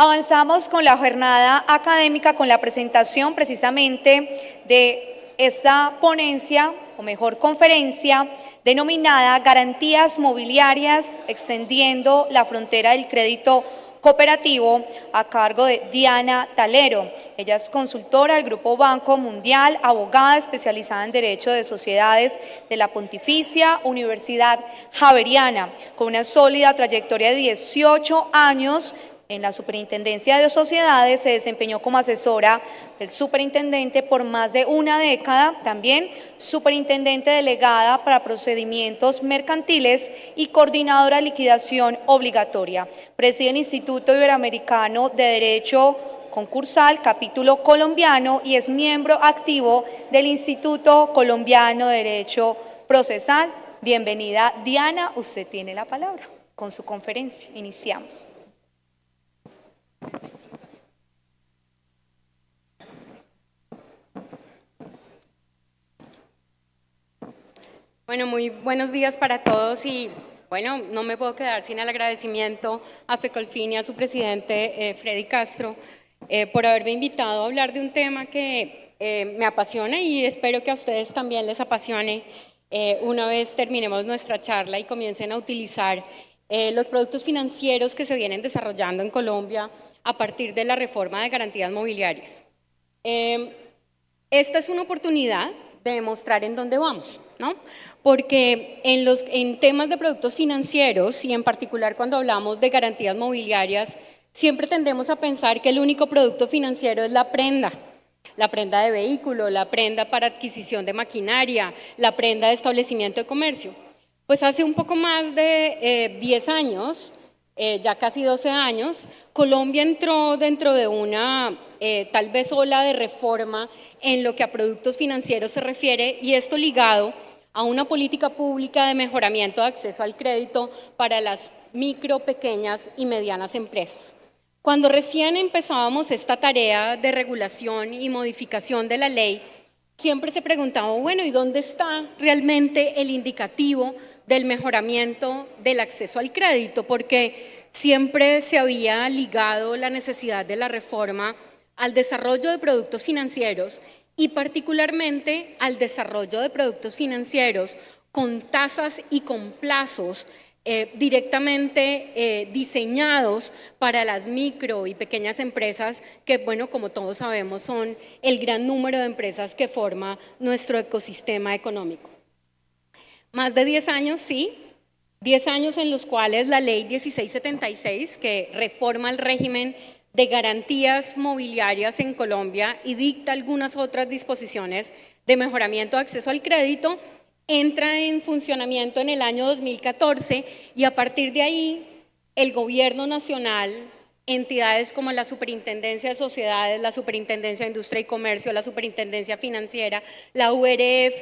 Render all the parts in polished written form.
Avanzamos con la jornada académica con la presentación precisamente de esta ponencia, o mejor conferencia, denominada Garantías Mobiliarias extendiendo la frontera del crédito cooperativo, a cargo de Diana Talero. Ella es consultora del Grupo Banco Mundial, abogada especializada en Derecho de Sociedades de la Pontificia Universidad Javeriana, con una sólida trayectoria de 18 años en la Superintendencia de Sociedades. Se desempeñó como asesora del superintendente por más de una década, también superintendente delegada para procedimientos mercantiles y coordinadora de liquidación obligatoria. Preside el Instituto Iberoamericano de Derecho Concursal, capítulo colombiano, y es miembro activo del Instituto Colombiano de Derecho Procesal. Bienvenida, Diana, usted tiene la palabra con su conferencia. Iniciamos. Bueno, muy buenos días para todos y bueno, no me puedo quedar sin el agradecimiento a FECOLFIN y a su presidente Freddy Castro por haberme invitado a hablar de un tema que me apasiona y espero que a ustedes también les apasione una vez terminemos nuestra charla y comiencen a utilizar los productos financieros que se vienen desarrollando en Colombia a partir de la reforma de garantías mobiliarias. Esta es una oportunidad de demostrar en dónde vamos, ¿no? Porque en temas de productos financieros y en particular cuando hablamos de garantías mobiliarias, siempre tendemos a pensar que el único producto financiero es la prenda de vehículo, la prenda para adquisición de maquinaria, la prenda de establecimiento de comercio. Pues hace un poco más de 10 años, ya casi 12 años, Colombia entró dentro de una tal vez ola de reforma en lo que a productos financieros se refiere, y esto ligado a una política pública de mejoramiento de acceso al crédito para las micro, pequeñas y medianas empresas. Cuando recién empezábamos esta tarea de regulación y modificación de la ley, siempre se preguntaba, bueno, ¿y dónde está realmente el indicativo del mejoramiento del acceso al crédito? Porque siempre se había ligado la necesidad de la reforma al desarrollo de productos financieros y particularmente al desarrollo de productos financieros con tasas y con plazos directamente diseñados para las micro y pequeñas empresas que, bueno, como todos sabemos, son el gran número de empresas que forma nuestro ecosistema económico. Más de 10 años, sí, 10 años en los cuales la ley 1676, que reforma el régimen de garantías mobiliarias en Colombia y dicta algunas otras disposiciones de mejoramiento de acceso al crédito, entra en funcionamiento en el año 2014 y a partir de ahí el gobierno nacional, entidades como la Superintendencia de Sociedades, la Superintendencia de Industria y Comercio, la Superintendencia Financiera, la URF,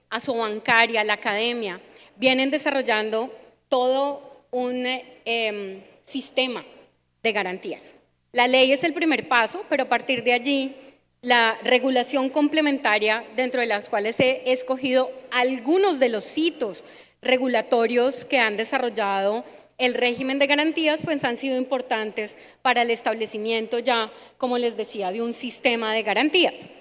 Asobancaria, la Academia, vienen desarrollando todo un sistema de garantías. La ley es el primer paso, pero a partir de allí la regulación complementaria, dentro de las cuales he escogido algunos de los hitos regulatorios que han desarrollado el régimen de garantías, pues han sido importantes para el establecimiento ya, como les decía, de un sistema de garantías.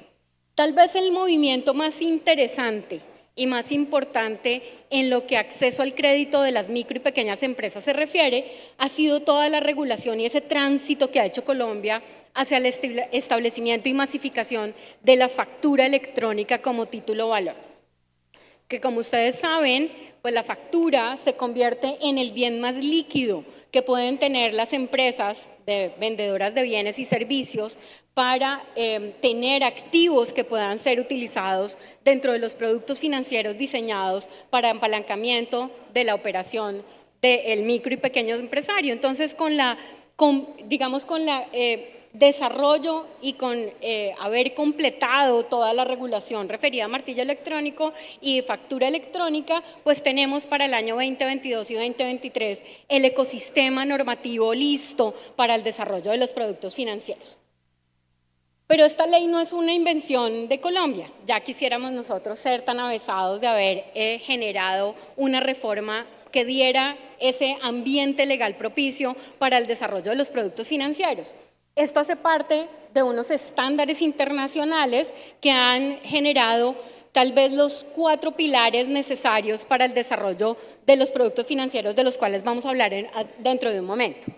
Tal vez el movimiento más interesante y más importante en lo que acceso al crédito de las micro y pequeñas empresas se refiere ha sido toda la regulación y ese tránsito que ha hecho Colombia hacia el establecimiento y masificación de la factura electrónica como título valor. Que como ustedes saben, pues la factura se convierte en el bien más líquido que pueden tener las empresas vendedoras de bienes y servicios para tener activos que puedan ser utilizados dentro de los productos financieros diseñados para apalancamiento de la operación del micro y pequeño empresario. Entonces, con desarrollo y con haber completado toda la regulación referida a martillo electrónico y factura electrónica, pues tenemos para el año 2022 y 2023 el ecosistema normativo listo para el desarrollo de los productos financieros. Pero esta ley no es una invención de Colombia. Ya quisiéramos nosotros ser tan avesados de haber generado una reforma que diera ese ambiente legal propicio para el desarrollo de los productos financieros. Esto hace parte de unos estándares internacionales que han generado tal vez los 4 pilares necesarios para el desarrollo de los productos financieros, de los cuales vamos a hablar dentro de un momento.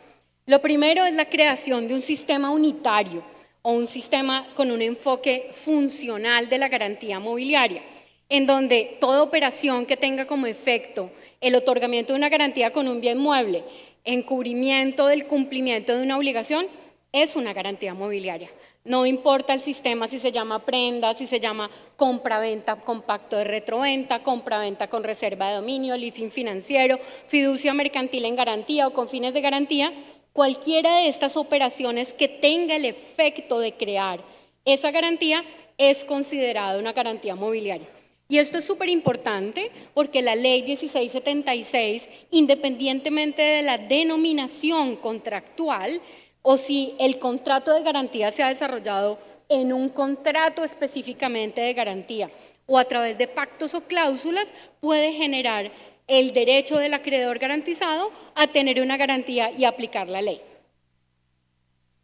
Lo primero es la creación de un sistema unitario o un sistema con un enfoque funcional de la garantía mobiliaria, en donde toda operación que tenga como efecto el otorgamiento de una garantía con un bien mueble, encubrimiento del cumplimiento de una obligación, es una garantía mobiliaria. No importa el sistema si se llama prenda, si se llama compra-venta con pacto de retroventa, compra-venta con reserva de dominio, leasing financiero, fiducia mercantil en garantía o con fines de garantía, cualquiera de estas operaciones que tenga el efecto de crear esa garantía es considerada una garantía mobiliaria. Y esto es súper importante porque la ley 1676, independientemente de la denominación contractual, o si el contrato de garantía se ha desarrollado en un contrato específicamente de garantía o a través de pactos o cláusulas, puede generar el derecho del acreedor garantizado a tener una garantía y aplicar la ley.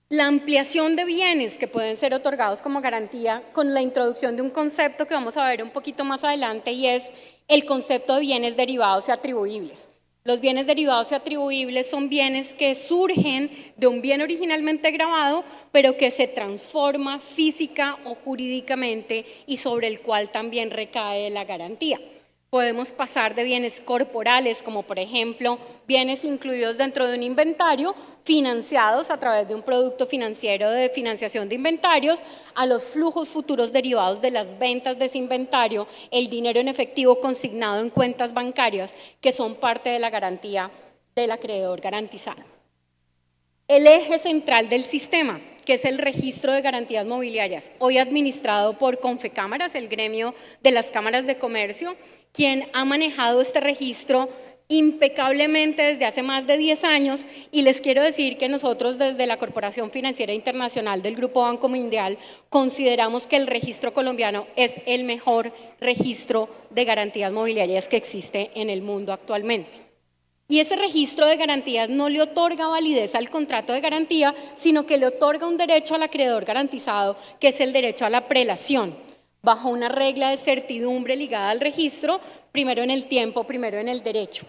La ampliación de bienes que pueden ser otorgados como garantía con la introducción de un concepto que vamos a ver un poquito más adelante, y es el concepto de bienes derivados y atribuibles. Los bienes derivados y atribuibles son bienes que surgen de un bien originalmente grabado, pero que se transforma física o jurídicamente y sobre el cual también recae la garantía. Podemos pasar de bienes corporales, como por ejemplo bienes incluidos dentro de un inventario, financiados a través de un producto financiero de financiación de inventarios, a los flujos futuros derivados de las ventas de ese inventario, el dinero en efectivo consignado en cuentas bancarias, que son parte de la garantía del acreedor garantizado. El eje central del sistema, que es el registro de garantías mobiliarias, hoy administrado por Confecámaras, el gremio de las cámaras de comercio, quien ha manejado este registro impecablemente desde hace más de 10 años, y les quiero decir que nosotros desde la Corporación Financiera Internacional del Grupo Banco Mundial consideramos que el registro colombiano es el mejor registro de garantías mobiliarias que existe en el mundo actualmente. Y ese registro de garantías no le otorga validez al contrato de garantía, sino que le otorga un derecho al acreedor garantizado, que es el derecho a la prelación, bajo una regla de certidumbre ligada al registro, primero en el tiempo, primero en el derecho,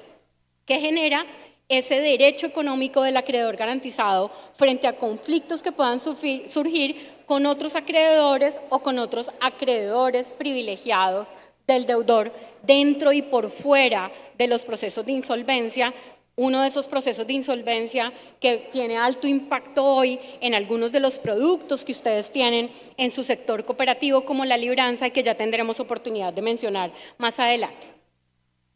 que genera ese derecho económico del acreedor garantizado frente a conflictos que puedan surgir con otros acreedores o con otros acreedores privilegiados del deudor dentro y por fuera de los procesos de insolvencia. Uno de esos procesos de insolvencia que tiene alto impacto hoy en algunos de los productos que ustedes tienen en su sector cooperativo, como la libranza, y que ya tendremos oportunidad de mencionar más adelante.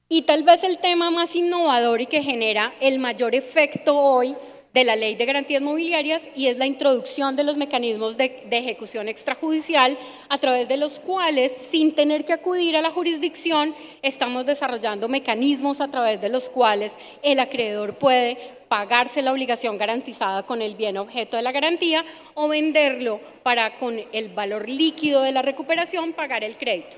Y tal vez el tema más innovador y que genera el mayor efecto hoy de la Ley de Garantías Mobiliarias, y es la introducción de los mecanismos de ejecución extrajudicial, a través de los cuales, sin tener que acudir a la jurisdicción, estamos desarrollando mecanismos a través de los cuales el acreedor puede pagarse la obligación garantizada con el bien objeto de la garantía o venderlo para, con el valor líquido de la recuperación, pagar el crédito.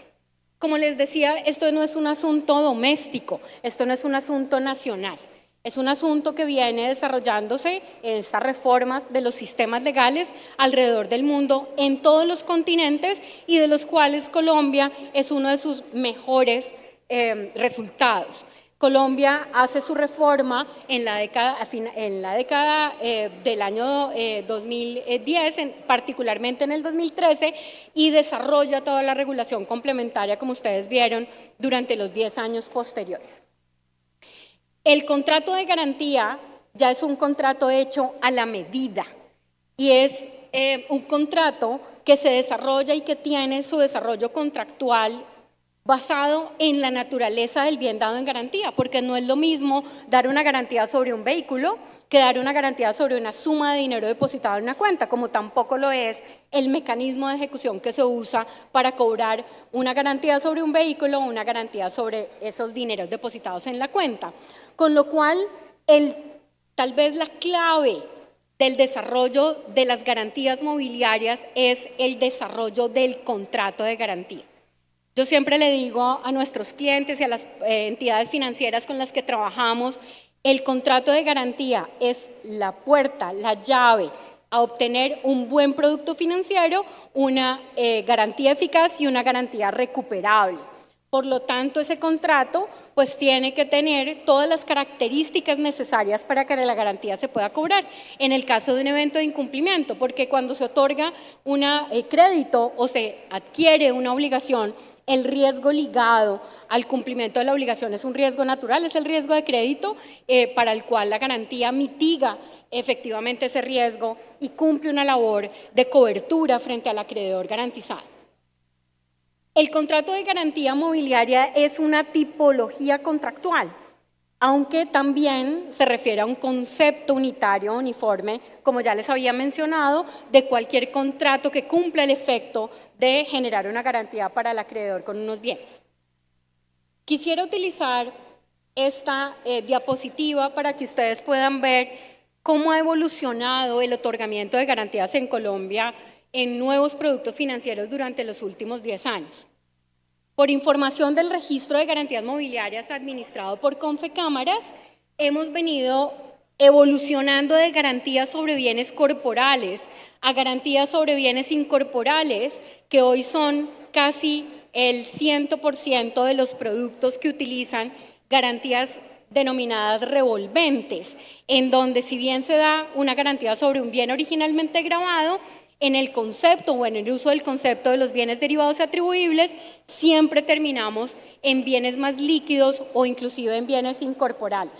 Como les decía, esto no es un asunto doméstico, esto no es un asunto nacional. Es un asunto que viene desarrollándose en estas reformas de los sistemas legales alrededor del mundo, en todos los continentes, y de los cuales Colombia es uno de sus mejores resultados. Colombia hace su reforma en la década del año 2010, particularmente en el 2013, y desarrolla toda la regulación complementaria, como ustedes vieron, durante los 10 años posteriores. El contrato de garantía ya es un contrato hecho a la medida, y es un contrato que se desarrolla y que tiene su desarrollo contractual basado en la naturaleza del bien dado en garantía, porque no es lo mismo dar una garantía sobre un vehículo que dar una garantía sobre una suma de dinero depositado en una cuenta, como tampoco lo es el mecanismo de ejecución que se usa para cobrar una garantía sobre un vehículo o una garantía sobre esos dineros depositados en la cuenta. Con lo cual, tal vez la clave del desarrollo de las garantías mobiliarias es el desarrollo del contrato de garantía. Yo siempre le digo a nuestros clientes y a las entidades financieras con las que trabajamos, el contrato de garantía es la puerta, la llave a obtener un buen producto financiero, una garantía eficaz y una garantía recuperable. Por lo tanto, ese contrato pues tiene que tener todas las características necesarias para que la garantía se pueda cobrar en el caso de un evento de incumplimiento, porque cuando se otorga un crédito o se adquiere una obligación, el riesgo ligado al cumplimiento de la obligación es un riesgo natural, es el riesgo de crédito para el cual la garantía mitiga efectivamente ese riesgo y cumple una labor de cobertura frente al acreedor garantizado. El contrato de garantía mobiliaria es una tipología contractual, aunque también se refiere a un concepto unitario, uniforme, como ya les había mencionado, de cualquier contrato que cumpla el efecto de generar una garantía para el acreedor con unos bienes. Quisiera utilizar esta diapositiva para que ustedes puedan ver cómo ha evolucionado el otorgamiento de garantías en Colombia en nuevos productos financieros durante los últimos 10 años. Por información del registro de garantías mobiliarias administrado por Confecámaras, hemos venido evolucionando de garantías sobre bienes corporales a garantías sobre bienes incorporales, que hoy son casi el 100% de los productos que utilizan garantías denominadas revolventes, en donde si bien se da una garantía sobre un bien originalmente grabado, en el concepto o en el uso del concepto de los bienes derivados y atribuibles, siempre terminamos en bienes más líquidos o inclusive en bienes incorporales.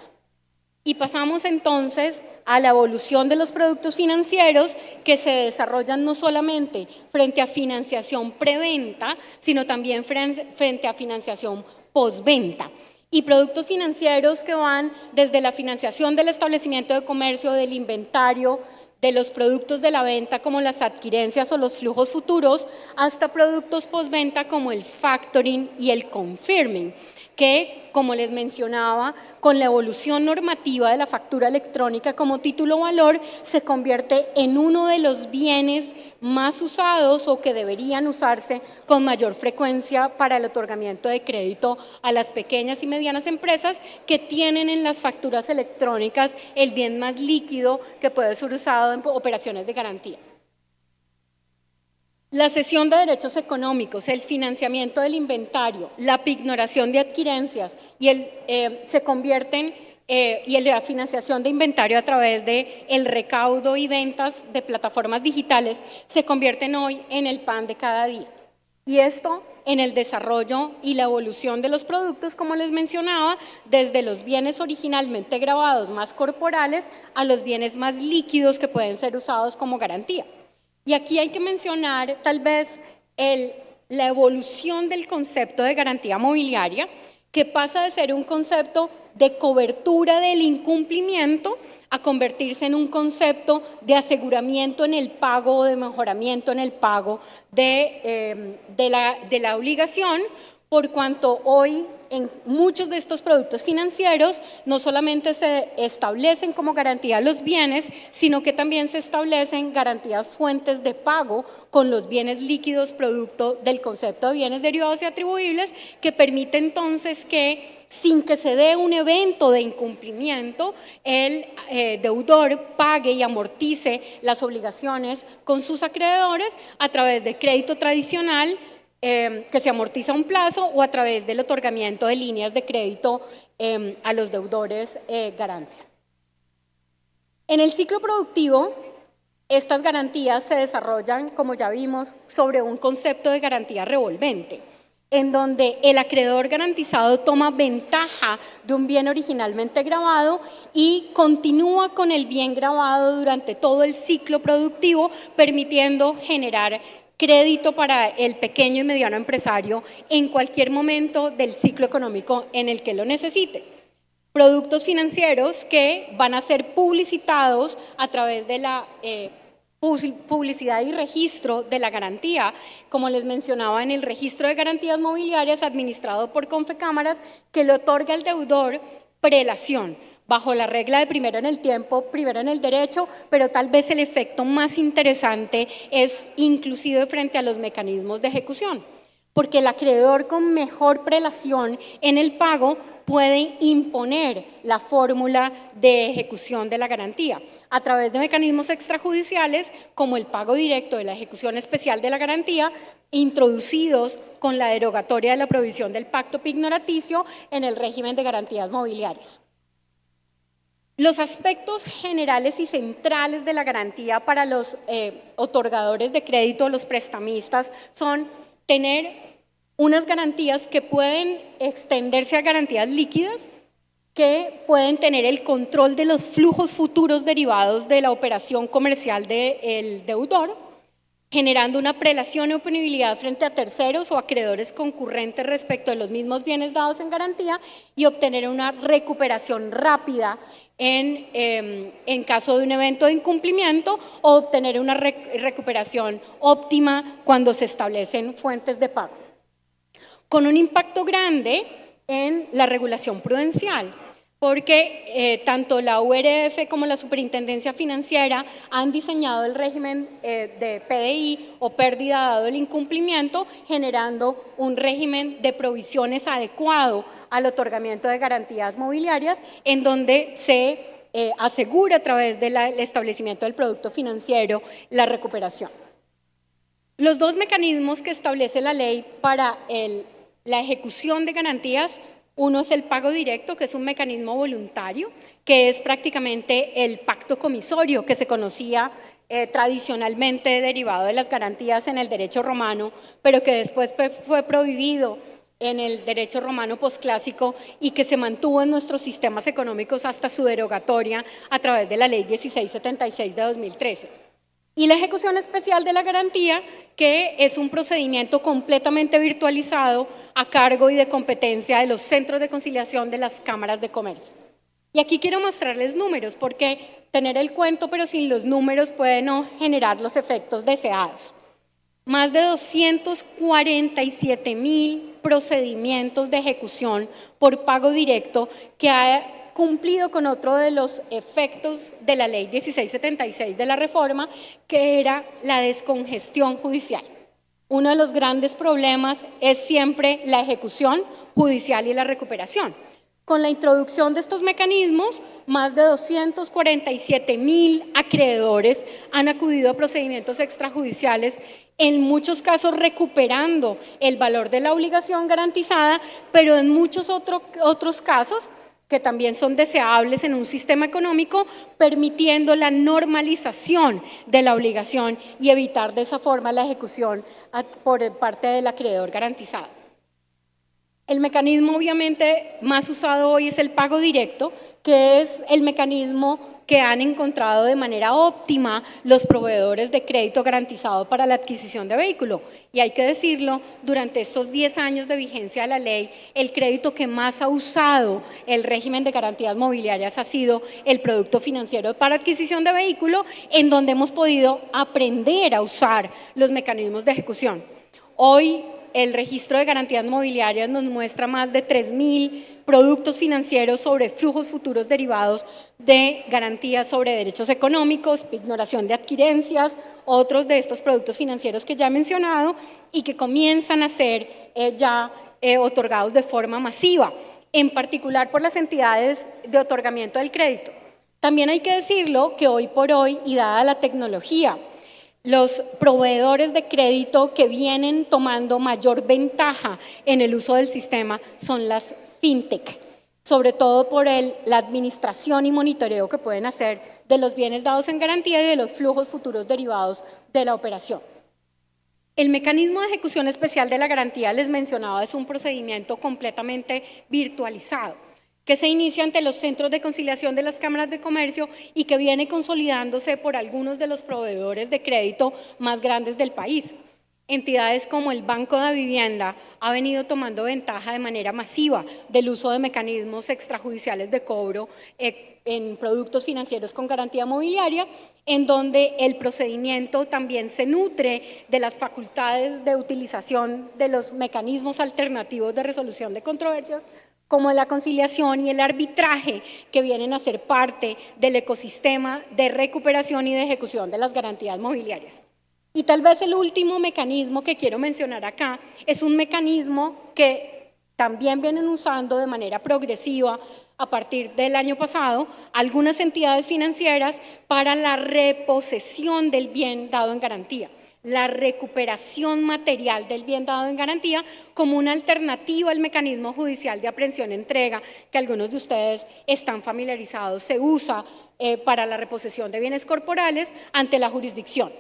Y pasamos entonces a la evolución de los productos financieros que se desarrollan no solamente frente a financiación preventa, sino también frente a financiación postventa. Y productos financieros que van desde la financiación del establecimiento de comercio, del inventario, de los productos de la venta como las adquirencias o los flujos futuros, hasta productos postventa como el factoring y el confirming, que, como les mencionaba, con la evolución normativa de la factura electrónica como título valor, se convierte en uno de los bienes más usados o que deberían usarse con mayor frecuencia para el otorgamiento de crédito a las pequeñas y medianas empresas que tienen en las facturas electrónicas el bien más líquido que puede ser usado en operaciones de garantía. La cesión de derechos económicos, el financiamiento del inventario, la pignoración de adquirencias y se convierten y la financiación de inventario a través de el recaudo y ventas de plataformas digitales se convierten hoy en el pan de cada día. Y esto en el desarrollo y la evolución de los productos, como les mencionaba, desde los bienes originalmente grabados más corporales a los bienes más líquidos que pueden ser usados como garantía. Y aquí hay que mencionar tal vez la evolución del concepto de garantía mobiliaria, que pasa de ser un concepto de cobertura del incumplimiento a convertirse en un concepto de aseguramiento en el pago o de mejoramiento en el pago de la obligación, por cuanto hoy en muchos de estos productos financieros no solamente se establecen como garantía los bienes, sino que también se establecen garantías fuentes de pago con los bienes líquidos producto del concepto de bienes derivados y atribuibles, que permite entonces que sin que se dé un evento de incumplimiento, el deudor pague y amortice las obligaciones con sus acreedores a través de crédito tradicional, que se amortiza a un plazo, o a través del otorgamiento de líneas de crédito a los deudores garantes. En el ciclo productivo, estas garantías se desarrollan, como ya vimos, sobre un concepto de garantía revolvente, en donde el acreedor garantizado toma ventaja de un bien originalmente grabado y continúa con el bien grabado durante todo el ciclo productivo, permitiendo generar crédito para el pequeño y mediano empresario en cualquier momento del ciclo económico en el que lo necesite. Productos financieros que van a ser publicitados a través de la publicidad y registro de la garantía, como les mencionaba, en el registro de garantías mobiliarias administrado por Confecámaras, que le otorga al deudor prelación, bajo la regla de primero en el tiempo, primero en el derecho, pero tal vez el efecto más interesante es inclusive frente a los mecanismos de ejecución. porque el acreedor con mejor prelación en el pago puede imponer la fórmula de ejecución de la garantía a través de mecanismos extrajudiciales como el pago directo de la ejecución especial de la garantía, introducidos con la derogatoria de la provisión del pacto pignoraticio en el régimen de garantías mobiliarias. Los aspectos generales y centrales de la garantía para los otorgadores de crédito, los prestamistas, son tener unas garantías que pueden extenderse a garantías líquidas, que pueden tener el control de los flujos futuros derivados de la operación comercial del deudor, generando una prelación y oponibilidad frente a terceros o acreedores concurrentes respecto de los mismos bienes dados en garantía y obtener una recuperación rápida en caso de un evento de incumplimiento o obtener una recuperación óptima cuando se establecen fuentes de pago. Con un impacto grande en la regulación prudencial, porque tanto la URF como la Superintendencia Financiera han diseñado el régimen de PDI o pérdida dado el incumplimiento, generando un régimen de provisiones adecuado al otorgamiento de garantías mobiliarias, en donde se asegura a través del establecimiento del producto financiero la recuperación. Los dos mecanismos que establece la ley para la ejecución de garantías, uno es el pago directo, que es un mecanismo voluntario, que es prácticamente el pacto comisorio que se conocía tradicionalmente derivado de las garantías en el derecho romano, pero que después fue prohibido en el derecho romano posclásico y que se mantuvo en nuestros sistemas económicos hasta su derogatoria a través de la Ley 1676 de 2013. Y la ejecución especial de la garantía, que es un procedimiento completamente virtualizado a cargo y de competencia de los centros de conciliación de las cámaras de comercio. Y aquí quiero mostrarles números, porque tener el cuento pero sin los números puede no generar los efectos deseados. Más de 247,000 procedimientos de ejecución por pago directo que ha cumplido con otro de los efectos de la Ley 1676 de la reforma, que era la descongestión judicial. Uno de los grandes problemas es siempre la ejecución judicial y la recuperación. Con la introducción de estos mecanismos, más de 247,000 acreedores han acudido a procedimientos extrajudiciales, en muchos casos recuperando el valor de la obligación garantizada, pero en muchos otros casos que también son deseables en un sistema económico, permitiendo la normalización de la obligación y evitar de esa forma la ejecución por parte del acreedor garantizado. El mecanismo obviamente más usado hoy es el pago directo, que es el mecanismo que han encontrado de manera óptima los proveedores de crédito garantizado para la adquisición de vehículo. Y hay que decirlo, durante estos 10 años de vigencia de la ley, el crédito que más ha usado el régimen de garantías mobiliarias ha sido el producto financiero para adquisición de vehículo, en donde hemos podido aprender a usar los mecanismos de ejecución. Hoy, el registro de garantías mobiliarias nos muestra más de 3,000 productos financieros sobre flujos futuros derivados de garantías sobre derechos económicos, pignoración de adquirencias, otros de estos productos financieros que ya he mencionado y que comienzan a ser otorgados de forma masiva, en particular por las entidades de otorgamiento del crédito. También hay que decirlo que hoy por hoy, y dada la tecnología, los proveedores de crédito que vienen tomando mayor ventaja en el uso del sistema son las fintech, sobre todo por la administración y monitoreo que pueden hacer de los bienes dados en garantía y de los flujos futuros derivados de la operación. El mecanismo de ejecución especial de la garantía, les mencionaba, es un procedimiento completamente virtualizado, que se inicia ante los centros de conciliación de las cámaras de comercio y que viene consolidándose por algunos de los proveedores de crédito más grandes del país. Entidades como el Banco de Vivienda ha venido tomando ventaja de manera masiva del uso de mecanismos extrajudiciales de cobro en productos financieros con garantía mobiliaria, en donde el procedimiento también se nutre de las facultades de utilización de los mecanismos alternativos de resolución de controversias, como la conciliación y el arbitraje, que vienen a ser parte del ecosistema de recuperación y de ejecución de las garantías mobiliarias. Y tal vez el último mecanismo que quiero mencionar acá es un mecanismo que también vienen usando de manera progresiva a partir del año pasado algunas entidades financieras para la reposesión del bien dado en garantía, la recuperación material del bien dado en garantía como una alternativa al mecanismo judicial de aprehensión-entrega que algunos de ustedes están familiarizados, se usa para la reposesión de bienes corporales ante la jurisdicción.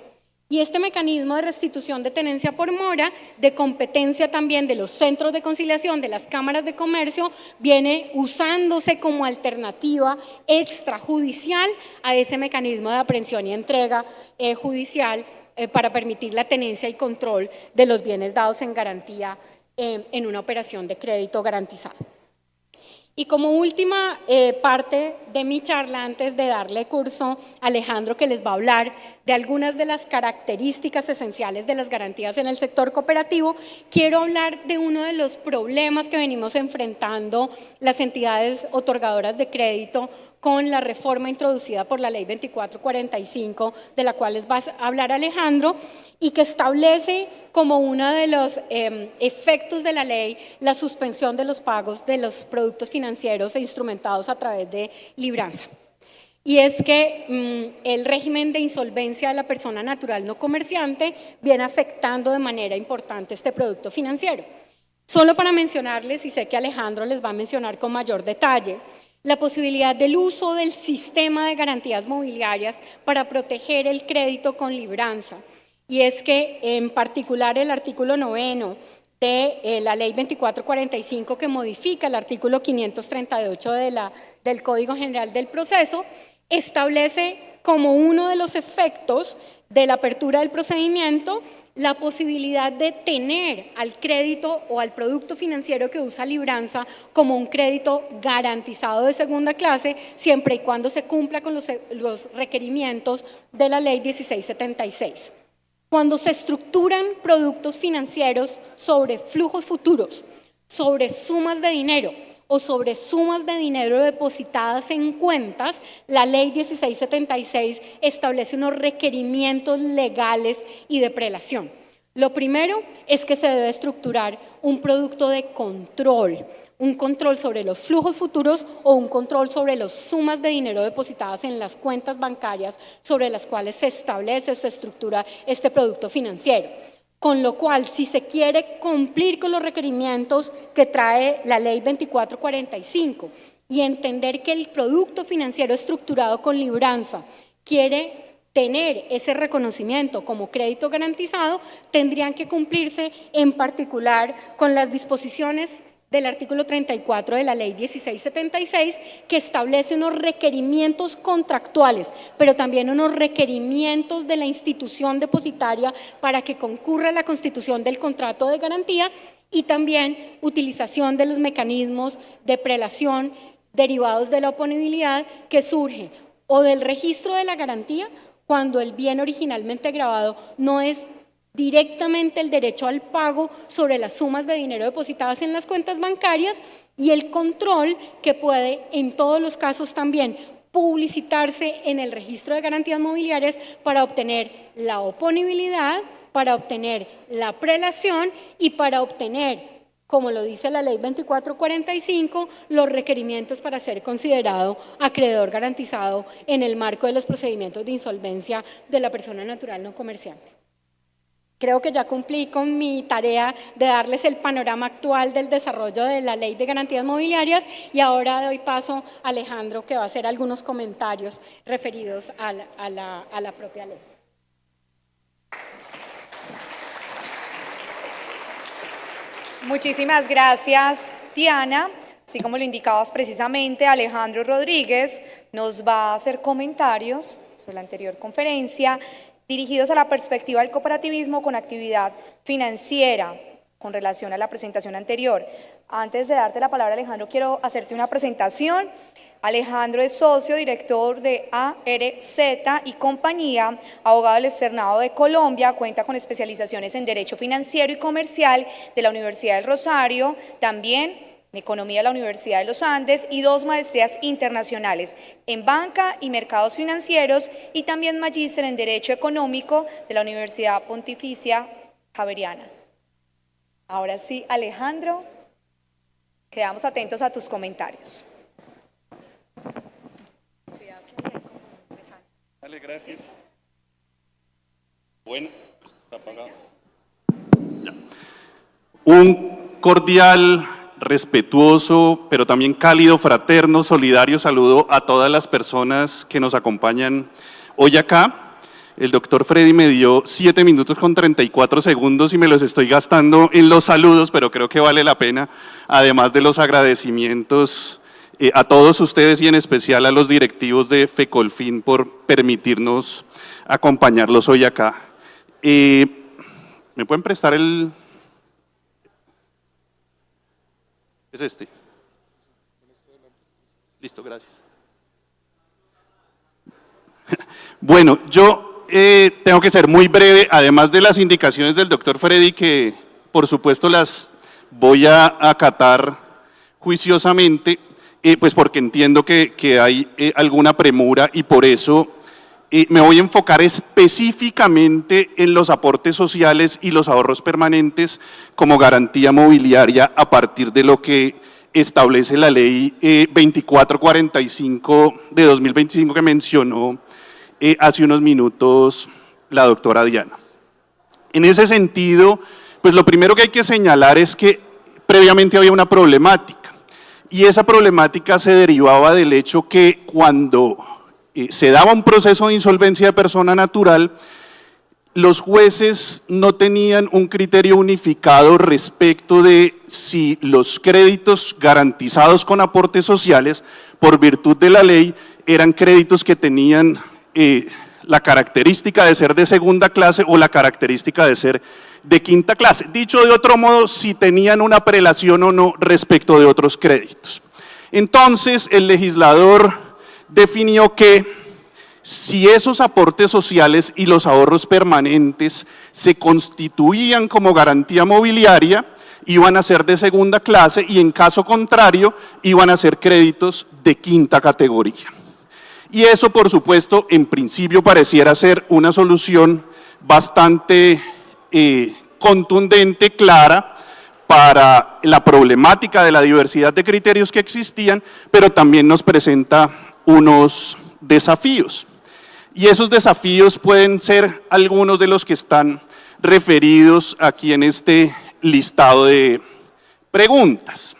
Y este mecanismo de restitución de tenencia por mora, de competencia también de los centros de conciliación, de las cámaras de comercio, viene usándose como alternativa extrajudicial a ese mecanismo de aprehensión y entrega judicial para permitir la tenencia y control de los bienes dados en garantía en una operación de crédito garantizado. Y como última parte de mi charla, antes de darle curso a Alejandro, que les va a hablar de algunas de las características esenciales de las garantías en el sector cooperativo, quiero hablar de uno de los problemas que venimos enfrentando las entidades otorgadoras de crédito con la reforma introducida por la Ley 2445, de la cual les va a hablar Alejandro, y que establece como uno de los efectos de la ley la suspensión de los pagos de los productos financieros e instrumentados a través de libranza. Y es que el régimen de insolvencia de la persona natural no comerciante viene afectando de manera importante este producto financiero. Solo para mencionarles, y sé que Alejandro les va a mencionar con mayor detalle, la posibilidad del uso del sistema de garantías mobiliarias para proteger el crédito con libranza. Y es que en particular el artículo 9 de la Ley 2445, que modifica el artículo 538 del Código General del Proceso, establece como uno de los efectos de la apertura del procedimiento la posibilidad de tener al crédito o al producto financiero que usa libranza como un crédito garantizado de segunda clase, siempre y cuando se cumpla con los requerimientos de la Ley 1676. Cuando se estructuran productos financieros sobre flujos futuros, sobre sumas de dinero o sobre sumas de dinero depositadas en cuentas, la Ley 1676 establece unos requerimientos legales y de prelación. Lo primero es que se debe estructurar un producto de control, un control sobre los flujos futuros o un control sobre las sumas de dinero depositadas en las cuentas bancarias sobre las cuales se establece o se estructura este producto financiero. Con lo cual, si se quiere cumplir con los requerimientos que trae la Ley 2445 y entender que el producto financiero estructurado con libranza quiere tener ese reconocimiento como crédito garantizado, tendrían que cumplirse en particular con las disposiciones del artículo 34 de la Ley 1676, que establece unos requerimientos contractuales, pero también unos requerimientos de la institución depositaria para que concurra la constitución del contrato de garantía y también utilización de los mecanismos de prelación derivados de la oponibilidad que surge o del registro de la garantía cuando el bien originalmente grabado no es directamente el derecho al pago sobre las sumas de dinero depositadas en las cuentas bancarias y el control que puede en todos los casos también publicitarse en el registro de garantías mobiliarias para obtener la oponibilidad, para obtener la prelación y para obtener, como lo dice la Ley 2445, los requerimientos para ser considerado acreedor garantizado en el marco de los procedimientos de insolvencia de la persona natural no comerciante. Creo que ya cumplí con mi tarea de darles el panorama actual del desarrollo de la Ley de Garantías Mobiliarias y ahora doy paso a Alejandro, que va a hacer algunos comentarios referidos a la propia ley. Muchísimas gracias, Diana. Así como lo indicabas precisamente, Alejandro Rodríguez nos va a hacer comentarios sobre la anterior conferencia dirigidos a la perspectiva del cooperativismo con actividad financiera con relación a la presentación anterior. Antes de darte la palabra, Alejandro, quiero hacerte una presentación. Alejandro es socio director de ARZ y compañía, abogado del Externado de Colombia, cuenta con especializaciones en Derecho Financiero y Comercial de la Universidad del Rosario, también en Economía de la Universidad de los Andes y 2 maestrías internacionales en Banca y Mercados Financieros y también magíster en Derecho Económico de la Universidad Pontificia Javeriana. Ahora sí, Alejandro, quedamos atentos a tus comentarios. Dale, gracias. Bueno, está apagado. Ya. Un cordial, respetuoso, pero también cálido, fraterno, solidario saludo a todas las personas que nos acompañan hoy acá. El doctor Freddy me dio 7 minutos con 34 segundos y me los estoy gastando en los saludos, pero creo que vale la pena, además de los agradecimientos a todos ustedes y en especial a los directivos de FECOLFIN por permitirnos acompañarlos hoy acá. ¿Me pueden prestar el...? Es este. Listo, gracias. Bueno, yo tengo que ser muy breve, además de las indicaciones del doctor Freddy, que por supuesto las voy a acatar juiciosamente, pues porque entiendo que hay alguna premura y por eso me voy a enfocar específicamente en los aportes sociales y los ahorros permanentes como garantía mobiliaria a partir de lo que establece la ley 2445 de 2025 que mencionó hace unos minutos la doctora Diana. En ese sentido, pues lo primero que hay que señalar es que previamente había una problemática y esa problemática se derivaba del hecho que cuando se daba un proceso de insolvencia de persona natural, los jueces no tenían un criterio unificado respecto de si los créditos garantizados con aportes sociales, por virtud de la ley, eran créditos que tenían la característica de ser de segunda clase o la característica de ser de quinta clase. Dicho de otro modo, si tenían una prelación o no respecto de otros créditos. Entonces, el legislador definió que si esos aportes sociales y los ahorros permanentes se constituían como garantía mobiliaria, iban a ser de segunda clase y en caso contrario, iban a ser créditos de quinta categoría. Y eso, por supuesto, en principio pareciera ser una solución bastante contundente, clara, para la problemática de la diversidad de criterios que existían, pero también nos presenta unos desafíos. Y esos desafíos pueden ser algunos de los que están referidos aquí en este listado de preguntas.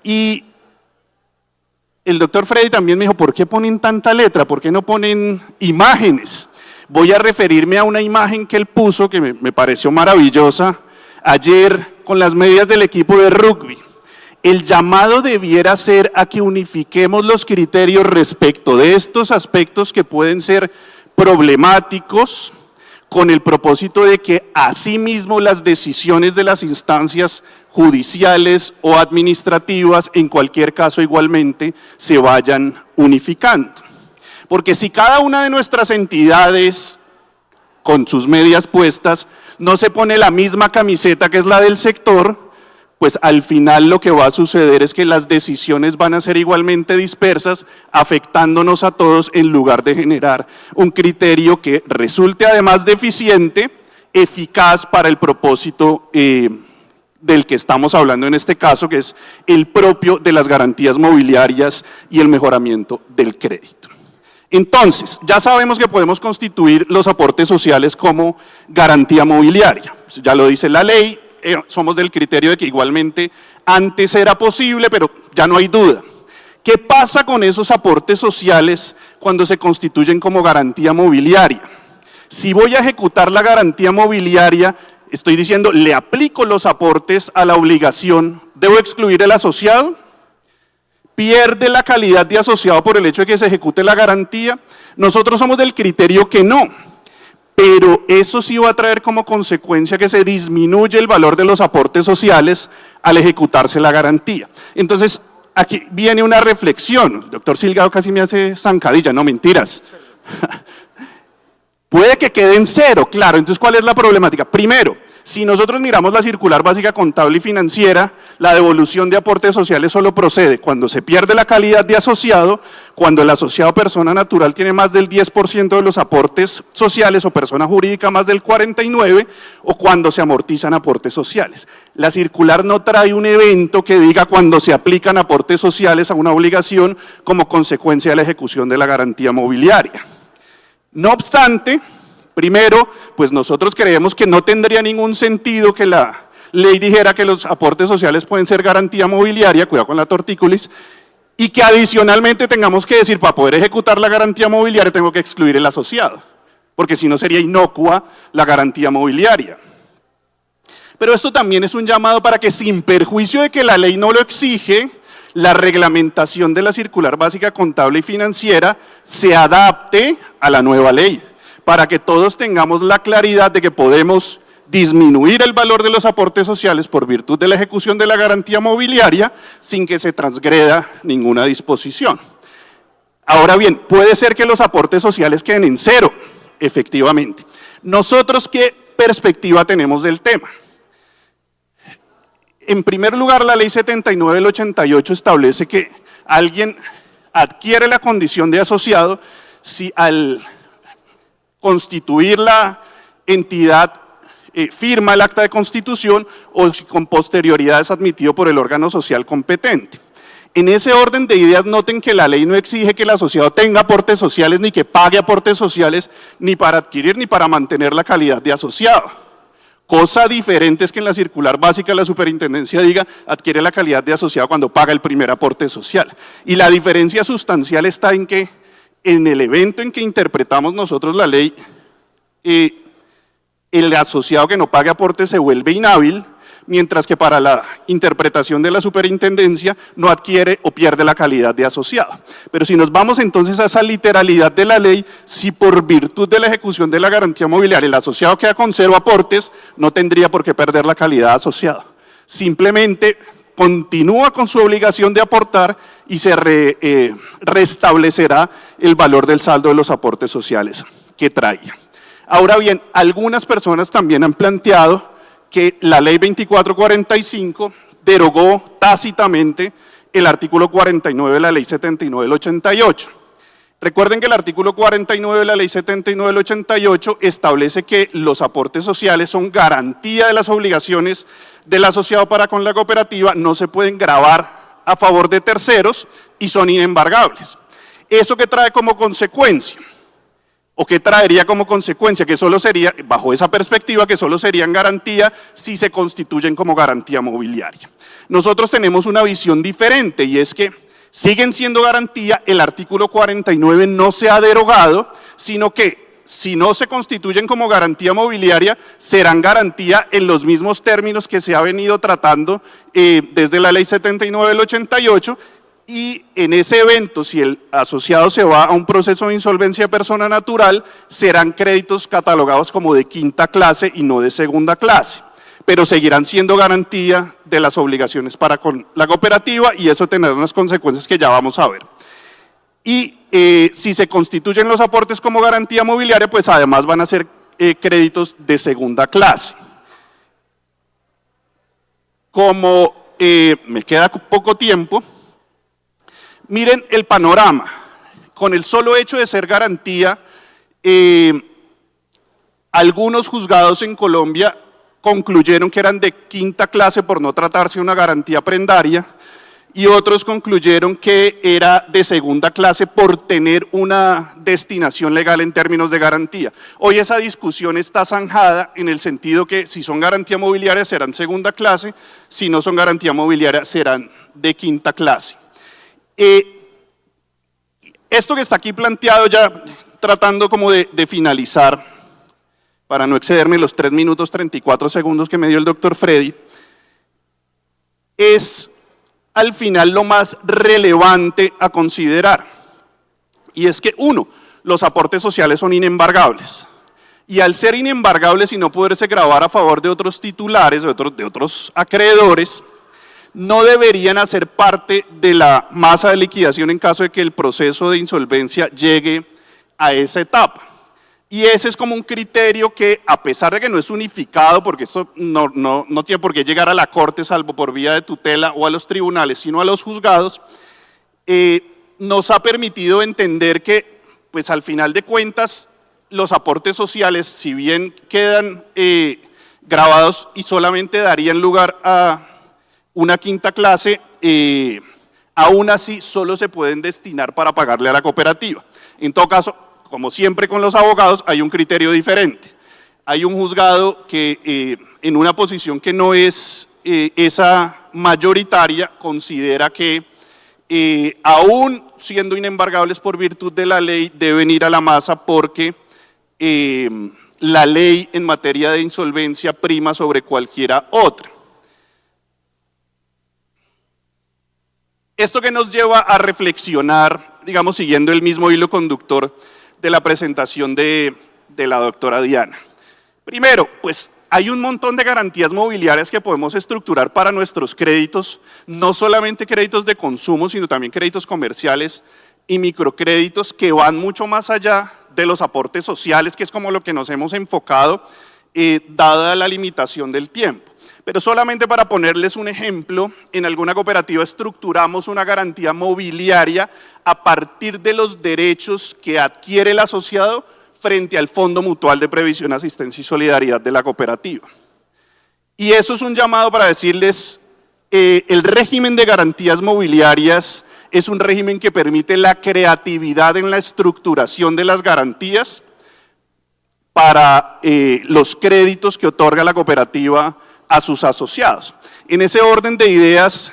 Y el doctor Freddy también me dijo, ¿por qué ponen tanta letra? ¿Por qué no ponen imágenes? Voy a referirme a una imagen que él puso que me pareció maravillosa ayer con las medias del equipo de rugby. El llamado debiera ser a que unifiquemos los criterios respecto de estos aspectos que pueden ser problemáticos, con el propósito de que asimismo las decisiones de las instancias judiciales o administrativas, en cualquier caso igualmente, se vayan unificando. Porque si cada una de nuestras entidades, con sus medias puestas, no se pone la misma camiseta que es la del sector, pues al final lo que va a suceder es que las decisiones van a ser igualmente dispersas, afectándonos a todos en lugar de generar un criterio que resulte además de eficiente, eficaz para el propósito del que estamos hablando en este caso, que es el propio de las garantías mobiliarias y el mejoramiento del crédito. Entonces, ya sabemos que podemos constituir los aportes sociales como garantía mobiliaria, ya lo dice la ley. Somos del criterio de que igualmente antes era posible, pero ya no hay duda. ¿Qué pasa con esos aportes sociales cuando se constituyen como garantía mobiliaria? Si voy a ejecutar la garantía mobiliaria, estoy diciendo, le aplico los aportes a la obligación, ¿debo excluir el asociado? ¿Pierde la calidad de asociado por el hecho de que se ejecute la garantía? Nosotros somos del criterio que no. Pero eso sí va a traer como consecuencia que se disminuye el valor de los aportes sociales al ejecutarse la garantía. Entonces, aquí viene una reflexión. El doctor Silgado casi me hace zancadilla, no, mentiras. Puede que quede en cero, claro. Entonces, ¿cuál es la problemática? Primero, Si nosotros miramos la circular básica contable y financiera, la devolución de aportes sociales solo procede cuando se pierde la calidad de asociado, cuando el asociado persona natural tiene más del 10% de los aportes sociales o persona jurídica más del 49% o cuando se amortizan aportes sociales. La circular no trae un evento que diga cuando se aplican aportes sociales a una obligación como consecuencia de la ejecución de la garantía mobiliaria. No obstante, primero, pues nosotros creemos que no tendría ningún sentido que la ley dijera que los aportes sociales pueden ser garantía mobiliaria, cuidado con la tortícolis, y que adicionalmente tengamos que decir, para poder ejecutar la garantía mobiliaria tengo que excluir el asociado, porque si no sería inocua la garantía mobiliaria. Pero esto también es un llamado para que, sin perjuicio de que la ley no lo exige, la reglamentación de la circular básica contable y financiera se adapte a la nueva ley, para que todos tengamos la claridad de que podemos disminuir el valor de los aportes sociales por virtud de la ejecución de la garantía mobiliaria sin que se transgreda ninguna disposición. Ahora bien, puede ser que los aportes sociales queden en cero, efectivamente. ¿Nosotros qué perspectiva tenemos del tema? En primer lugar, la ley 79 del 88 establece que alguien adquiere la condición de asociado si al constituir la entidad firma el acta de constitución o si con posterioridad es admitido por el órgano social competente. En ese orden de ideas, noten que la ley no exige que el asociado tenga aportes sociales ni que pague aportes sociales ni para adquirir ni para mantener la calidad de asociado. Cosa diferente es que en la circular básica la superintendencia diga adquiere la calidad de asociado cuando paga el primer aporte social. Y la diferencia sustancial está en que en el evento en que interpretamos nosotros la ley, el asociado que no pague aportes se vuelve inhábil, mientras que para la interpretación de la superintendencia no adquiere o pierde la calidad de asociado. Pero si nos vamos entonces a esa literalidad de la ley, si por virtud de la ejecución de la garantía mobiliaria el asociado queda con 0 aportes, no tendría por qué perder la calidad de asociado. Simplemente continúa con su obligación de aportar y se restablecerá el valor del saldo de los aportes sociales que traía. Ahora bien, algunas personas también han planteado que la ley 2445 derogó tácitamente el artículo 49 de la ley 79 del 88. Recuerden que el artículo 49 de la ley 79 del 88 establece que los aportes sociales son garantía de las obligaciones del asociado para con la cooperativa, no se pueden gravar a favor de terceros y son inembargables. ¿Eso qué trae como consecuencia? ¿O qué traería como consecuencia? Que solo sería, bajo esa perspectiva, que solo serían garantía si se constituyen como garantía mobiliaria. Nosotros tenemos una visión diferente y es que siguen siendo garantía, el artículo 49 no se ha derogado, sino que si no se constituyen como garantía mobiliaria, serán garantía en los mismos términos que se ha venido tratando desde la ley 79 del 88, y en ese evento, si el asociado se va a un proceso de insolvencia de persona natural, serán créditos catalogados como de quinta clase y no de segunda clase, pero seguirán siendo garantía de las obligaciones para con la cooperativa y eso tendrá unas consecuencias que ya vamos a ver. Y si se constituyen los aportes como garantía mobiliaria, pues además van a ser créditos de segunda clase. Como me queda poco tiempo, miren el panorama. Con el solo hecho de ser garantía, algunos juzgados en Colombia concluyeron que eran de quinta clase por no tratarse de una garantía prendaria y otros concluyeron que era de segunda clase por tener una destinación legal en términos de garantía. Hoy esa discusión está zanjada en el sentido que si son garantía mobiliaria serán segunda clase, si no son garantía mobiliaria serán de quinta clase. Esto que está aquí planteado ya tratando como de finalizar, para no excederme los 3 minutos 34 segundos que me dio el doctor Freddy, es al final lo más relevante a considerar. Y es que, uno, los aportes sociales son inembargables. Y al ser inembargables y no poderse gravar a favor de otros titulares, de otros acreedores, no deberían hacer parte de la masa de liquidación en caso de que el proceso de insolvencia llegue a esa etapa. Y ese es como un criterio que, a pesar de que no es unificado, porque esto no tiene por qué llegar a la Corte, salvo por vía de tutela o a los tribunales, sino a los juzgados, nos ha permitido entender que, pues al final de cuentas, los aportes sociales, si bien quedan grabados y solamente darían lugar a una quinta clase, aún así solo se pueden destinar para pagarle a la cooperativa. En todo caso, como siempre con los abogados, hay un criterio diferente. Hay un juzgado que en una posición que no es esa mayoritaria, considera que aún siendo inembargables por virtud de la ley, deben ir a la masa porque la ley en materia de insolvencia prima sobre cualquiera otra. Esto que nos lleva a reflexionar, digamos, siguiendo el mismo hilo conductor de la presentación de la doctora Diana. Primero, pues hay un montón de garantías mobiliarias que podemos estructurar para nuestros créditos, no solamente créditos de consumo, sino también créditos comerciales y microcréditos que van mucho más allá de los aportes sociales, que es como lo que nos hemos enfocado, dada la limitación del tiempo. Pero solamente para ponerles un ejemplo, en alguna cooperativa estructuramos una garantía mobiliaria a partir de los derechos que adquiere el asociado frente al Fondo Mutual de Previsión, Asistencia y Solidaridad de la cooperativa. Y eso es un llamado para decirles, el régimen de garantías mobiliarias es un régimen que permite la creatividad en la estructuración de las garantías para los créditos que otorga la cooperativa a sus asociados. En ese orden de ideas,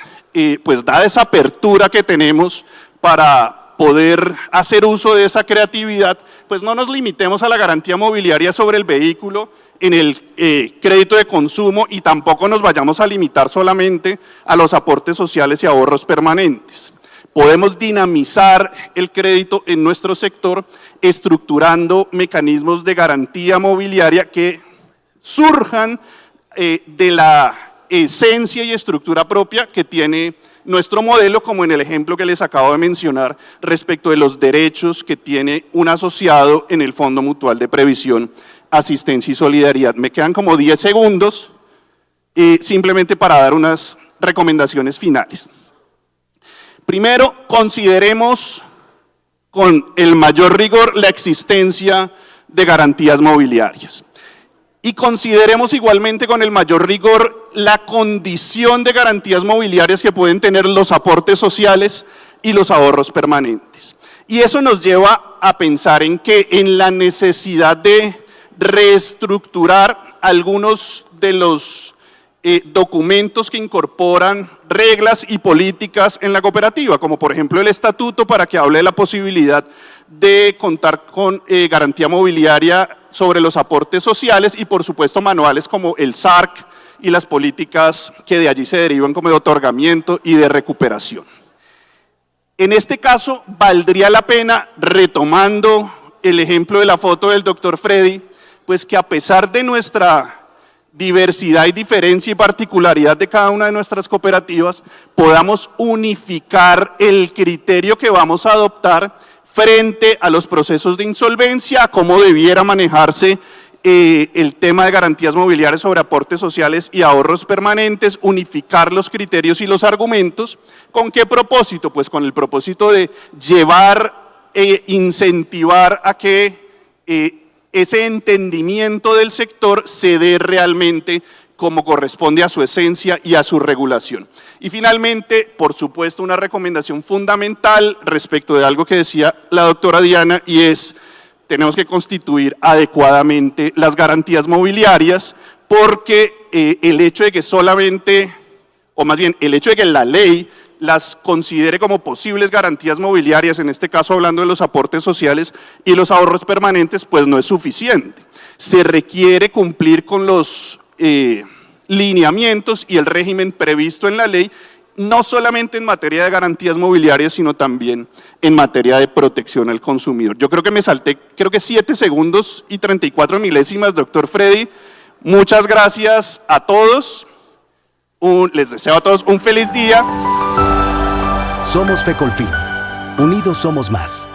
pues dada esa apertura que tenemos para poder hacer uso de esa creatividad, pues no nos limitemos a la garantía mobiliaria sobre el vehículo en el crédito de consumo y tampoco nos vayamos a limitar solamente a los aportes sociales y ahorros permanentes. Podemos dinamizar el crédito en nuestro sector estructurando mecanismos de garantía mobiliaria que surjan de la esencia y estructura propia que tiene nuestro modelo, como en el ejemplo que les acabo de mencionar respecto de los derechos que tiene un asociado en el Fondo Mutual de Previsión, Asistencia y Solidaridad. Me quedan como 10 segundos simplemente para dar unas recomendaciones finales. Primero, consideremos con el mayor rigor la existencia de garantías mobiliarias. Y consideremos igualmente con el mayor rigor la condición de garantías mobiliarias que pueden tener los aportes sociales y los ahorros permanentes. Y eso nos lleva a pensar en que en la necesidad de reestructurar algunos de los documentos que incorporan reglas y políticas en la cooperativa, como por ejemplo el estatuto, para que hable de la posibilidad de contar con garantía mobiliaria sobre los aportes sociales y por supuesto manuales como el SARC y las políticas que de allí se derivan como de otorgamiento y de recuperación. En este caso valdría la pena, retomando el ejemplo de la foto del doctor Freddy, pues que a pesar de nuestra diversidad y diferencia y particularidad de cada una de nuestras cooperativas, podamos unificar el criterio que vamos a adoptar frente a los procesos de insolvencia, a cómo debiera manejarse el tema de garantías mobiliarias sobre aportes sociales y ahorros permanentes, unificar los criterios y los argumentos. ¿Con qué propósito? Pues con el propósito de llevar e incentivar a que ese entendimiento del sector se dé realmente como corresponde a su esencia y a su regulación. Y finalmente, por supuesto, una recomendación fundamental respecto de algo que decía la doctora Diana, y es, tenemos que constituir adecuadamente las garantías mobiliarias, porque el hecho de que solamente, o más bien, el hecho de que la ley las considere como posibles garantías mobiliarias, en este caso hablando de los aportes sociales y los ahorros permanentes, pues no es suficiente. Se requiere cumplir con los lineamientos y el régimen previsto en la ley, no solamente en materia de garantías mobiliarias, sino también en materia de protección al consumidor. Yo creo que me salté, 7 segundos y 34 milésimas, doctor Freddy. Muchas gracias a todos. Les deseo a todos un feliz día. Somos Fecolfin. Unidos somos más.